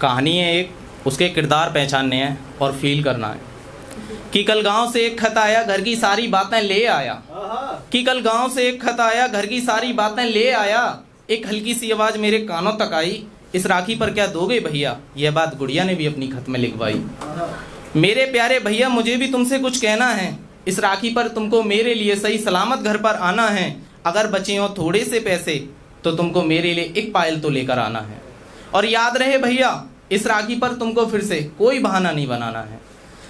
कहानी है एक, उसके किरदार पहचानने हैं और फील करना है। कि कल गांव से एक खत आया, घर की सारी बातें ले आया। कि कल गांव से एक खत आया, घर की सारी बातें ले आया। एक हल्की सी आवाज़ मेरे कानों तक आई, इस राखी पर क्या दोगे भैया? यह बात गुड़िया ने भी अपनी खत में लिखवाई। मेरे प्यारे भैया, मुझे भी तुमसे कुछ कहना है। इस राखी पर तुमको मेरे लिए सही सलामत घर पर आना है। अगर बचे हो थोड़े से पैसे तो तुमको मेरे लिए एक पायल तो लेकर आना है। और याद रहे भैया, इस राखी पर तुमको फिर से कोई बहाना नहीं बनाना है।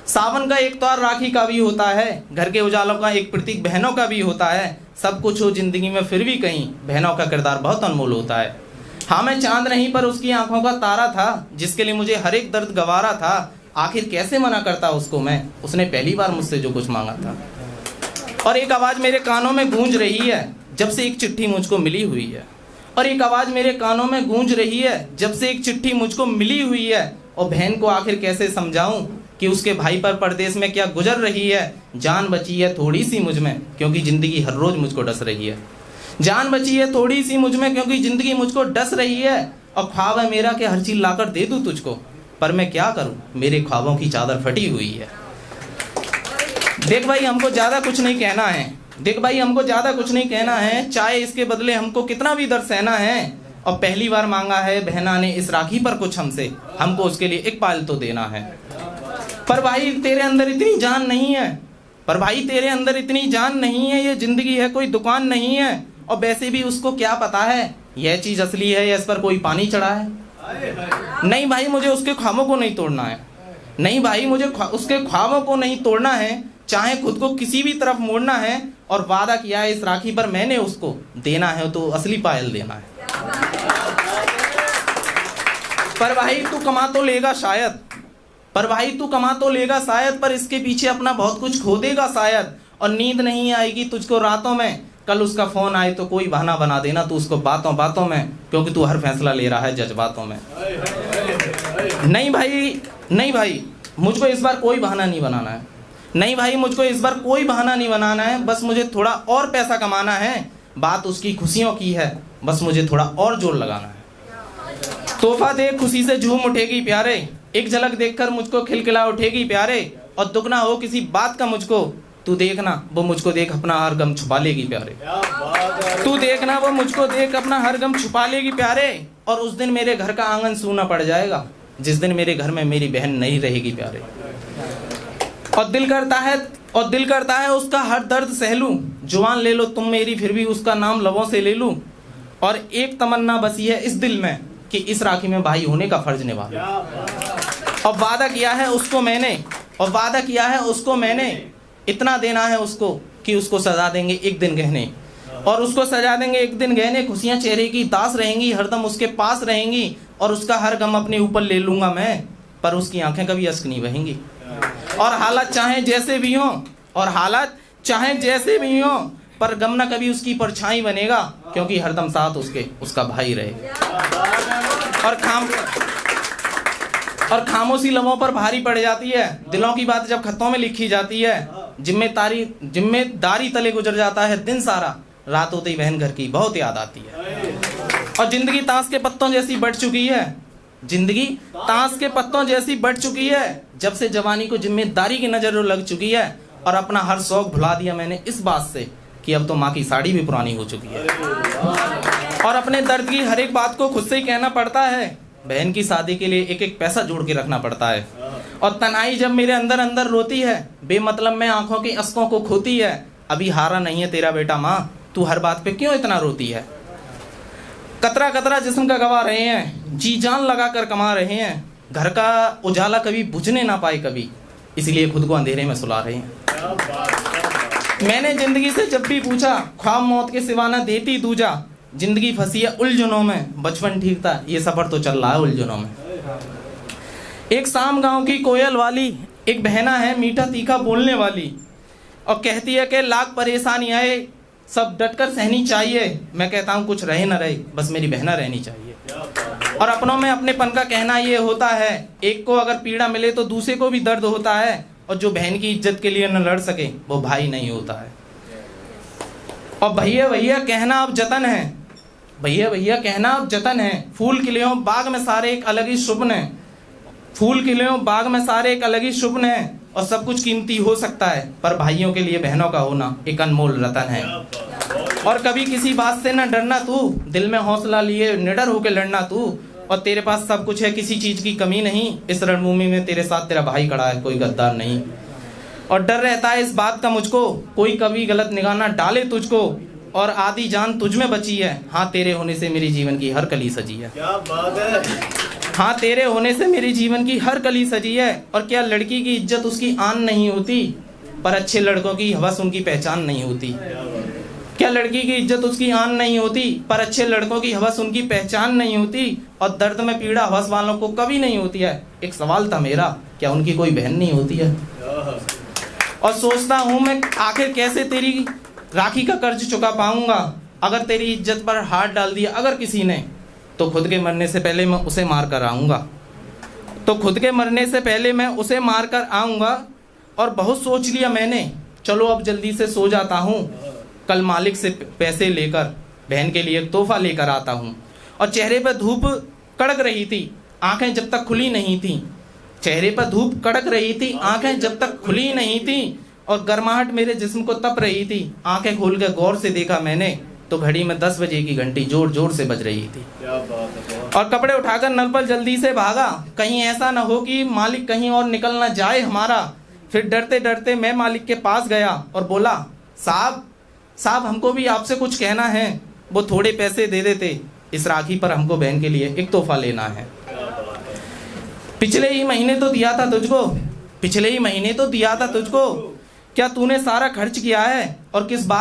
सावन का एक त्योहार राखी का भी होता है, घर के उजालों का एक प्रतीक बहनों का भी होता है। सब कुछ हो जिंदगी में फिर भी कहीं बहनों का किरदार बहुत अनमोल होता है। हाँ, मैं चांद नहीं पर उसकी आंखों का तारा था, जिसके लिए मुझे हर एक दर्द गवारा था। आखिर कैसे मना करता उसको मैं, उसने पहली बार मुझसे जो कुछ मांगा था। और एक आवाज़ मेरे कानों में गूंज रही है, जब से एक चिट्ठी मुझको मिली हुई है। और एक आवाज़ मेरे कानों में गूंज रही है, जब से एक चिट्ठी मुझको मिली हुई है। और बहन को आखिर कैसे समझाऊं कि उसके भाई पर परदेश में क्या गुजर रही है। जान बची है थोड़ी सी मुझ में, क्योंकि ज़िंदगी हर रोज़ मुझको डस रही है। जान बची है थोड़ी सी मुझ में, क्योंकि ज़िंदगी मुझको डस रही है। और ख्वाब है मेरा कि हर चीज़ लाकर दे दूँ तुझको, पर मैं क्या करूँ, मेरे ख्वाबों की चादर फटी हुई है। देख भाई, हमको ज़्यादा कुछ नहीं कहना है। देख भाई, हमको ज़्यादा कुछ नहीं कहना है, चाहे इसके बदले हमको कितना भी दर्द सहना है। और पहली बार मांगा है बहना ने इस राखी पर कुछ हमसे, हमको उसके लिए एक पायल तो देना है। पर भाई तेरे अंदर इतनी जान नहीं है, पर भाई तेरे अंदर इतनी जान नहीं है। ये ज़िंदगी है कोई दुकान नहीं है। और वैसे भी उसको क्या पता है यह चीज़ असली है या इस पर कोई पानी चढ़ा है। नहीं भाई, मुझे उसके ख्वाबों को नहीं तोड़ना है। नहीं भाई, मुझे उसके ख्वाबों को नहीं तोड़ना है, चाहे खुद को किसी भी तरफ मोड़ना है। और वादा किया है इस राखी पर मैंने उसको देना है तो असली पायल देना है। पर भाई तू कमा तो लेगा शायद, पर भाई तू कमा तो लेगा शायद, पर इसके पीछे अपना बहुत कुछ खो देगा शायद। और नींद नहीं आएगी तुझको रातों में, कल उसका फ़ोन आए तो कोई बहाना बना देना तू उसको बातों बातों में, क्योंकि तू हर फैसला ले रहा है जज्बातों में। नहीं भाई, नहीं भाई, मुझको इस बार कोई बहाना नहीं बनाना है। नहीं भाई, मुझको इस बार कोई बहाना नहीं बनाना है। बस मुझे थोड़ा और पैसा कमाना है। बात उसकी खुशियों की है, बस मुझे थोड़ा और जोर लगाना है। तोहफा दे खुशी से झूम उठेगी प्यारे, एक झलक देखकर मुझको खिलखिला उठेगी प्यारे। और दुख ना हो किसी बात का मुझको, तू देखना वो मुझको देख अपना हर गम छुपा लेगी प्यारे। तू देखना वो मुझको देख अपना हर गम छुपा लेगी प्यारे। और उस दिन मेरे घर का आंगन सूना पड़ जाएगा, जिस दिन मेरे घर में मेरी बहन नहीं रहेगी प्यारे। और दिल करता है उसका हर दर्द सह लूं, जुबान ले लो तुम मेरी फिर भी उसका नाम लबों से ले लूं। और एक तमन्ना बसी है इस दिल में कि इस राखी में भाई होने का फर्ज निभा लूं। और वादा किया है उसको मैंने, इतना देना है उसको कि उसको सजा देंगे एक दिन गहने। और उसको सजा देंगे एक दिन गहने, खुशियां चेहरे की दास रहेंगी, हरदम उसके पास रहेंगी। और उसका हर गम अपने ऊपर ले लूंगा मैं, पर उसकी आंखें कभी अश्क नहीं बहेंगी। और हालात चाहे जैसे भी हों, पर गम ना कभी उसकी परछाई बनेगा, क्योंकि हरदम साथ उसका भाई रहेगा। और खामोशी लबों पर भारी पड़ जाती है, दिलों की बात जब खतों में लिखी जाती है। जिम्मेदारी तले गुजर जाता है दिन सारा, रात होते ही बहन घर की बहुत याद आती है। और जिंदगी ताश के पत्तों जैसी बढ़ चुकी है, जब से जवानी को जिम्मेदारी की नजर लग चुकी है। और अपना हर शौक भुला दिया मैंने इस बात से कि अब तो माँ की साड़ी भी पुरानी हो चुकी है। और अपने दर्द की हर एक बात को खुद से ही कहना पड़ता है, बहन की शादी के लिए एक एक पैसा जोड़ के रखना पड़ता है। और तनाई जब मेरे अंदर अंदर रोती है, बेमतलब में आंखों की अश्कों को खोती है। अभी हारा नहीं है तेरा बेटा माँ, तू हर बात पे क्यों इतना रोती है। कतरा कतरा जिस्म का गवा रहे हैं, जी जान लगा कर कमा रहे हैं। घर का उजाला कभी बुझने ना पाए कभी, इसलिए खुद को अंधेरे में सुला रहे हैं। मैंने जिंदगी से जब भी पूछा, ख्वाब मौत के सिवा न देती दूजा। जिंदगी फंसी है उलझनों में, बचपन ठीक था ये सफर तो चल रहा है उलझनों में। एक शाम गांव की कोयल वाली, एक बहना है मीठा तीखा बोलने वाली। और कहती है कि लाख परेशानी आए सब डटकर सहनी चाहिए। मैं कहता हूँ कुछ रहे न रहे, बस मेरी बहना रहनी चाहिए। और अपनों में अपनेपन का कहना ये होता है, एक को अगर पीड़ा मिले तो दूसरे को भी दर्द होता है। और जो बहन की इज्जत के लिए न लड़ सके वो भाई नहीं होता है। और भैया भैया कहना अब जतन है, भैया भैया कहना अब जतन है। फूल खिले हों बाग में सारे एक अलग ही शुभन है। फूल खिले हो बाग में सारे एक अलग ही शुभ है, और सब कुछ कीमती हो सकता है, पर भाइयों के लिए बहनों का होना एक अनमोल रतन है। और कभी किसी बात से न डरना तू, दिल में हौसला लिए निडर होकर लड़ना तू, और तेरे पास सब कुछ है, किसी चीज की कमी नहीं, इस रणभूमि में तेरे साथ तेरा भाई खड़ा है, कोई गद्दार नहीं। और डर रहता है इस बात का मुझको, कोई कभी गलत निगाह ना डाले तुझको, और आधी जान तुझ में बची है, हाँ तेरे होने से मेरी जीवन की हर कली सजी है। क्या बात है। हाँ तेरे होने से मेरी जीवन की हर कली सजी है। और क्या लड़की की इज्जत उसकी आन नहीं होती, पर अच्छे लड़कों की हवस उनकी पहचान नहीं होती। क्या लड़की की इज्जत उसकी आन नहीं होती, पर अच्छे लड़कों की हवस उनकी पहचान नहीं होती, और दर्द में पीड़ा हवस वालों को कभी नहीं होती है। एक सवाल था मेरा, क्या उनकी कोई बहन नहीं होती है? और सोचता हूँ मैं आखिर कैसे तेरी राखी का कर्ज चुका पाऊंगा, अगर तेरी इज्जत पर हाथ डाल दिया अगर किसी ने, तो खुद के मरने से पहले मैं उसे मार कर आऊँगा, तो खुद के मरने से पहले मैं उसे मार कर आऊँगा। और बहुत सोच लिया मैंने, चलो अब जल्दी से सो जाता हूँ, कल मालिक से पैसे लेकर बहन के लिए एक तोहफा लेकर आता हूँ। और चेहरे पर धूप कड़क रही थी, आंखें जब तक खुली नहीं थी, चेहरे पर धूप कड़क रही थी, आंखें जब तक खुली नहीं थी, और गर्माहट मेरे जिस्म को तप रही थी। आंखें खोल कर गौर से देखा मैंने, तो घड़ी में 10 बजे की घंटी जोर जोर से बज रही थी। क्या बात है। और कपड़े उठाकर नल पर जल्दी से भागा, कहीं ऐसा न हो कि मालिक कहीं और निकल ना जाए हमारा। फिर डरते डरते मैं मालिक के पास गया और बोला, साहब हमको भी आपसे कुछ कहना है, वो थोड़े पैसे दे देते, इस राखी पर हमको बहन के लिए एक तोहफा लेना है। पिछले ही महीने तो दिया था तुझको, पिछले ही महीने तो दिया था तुझको, क्या तूने सारा खर्च किया है, और किस बात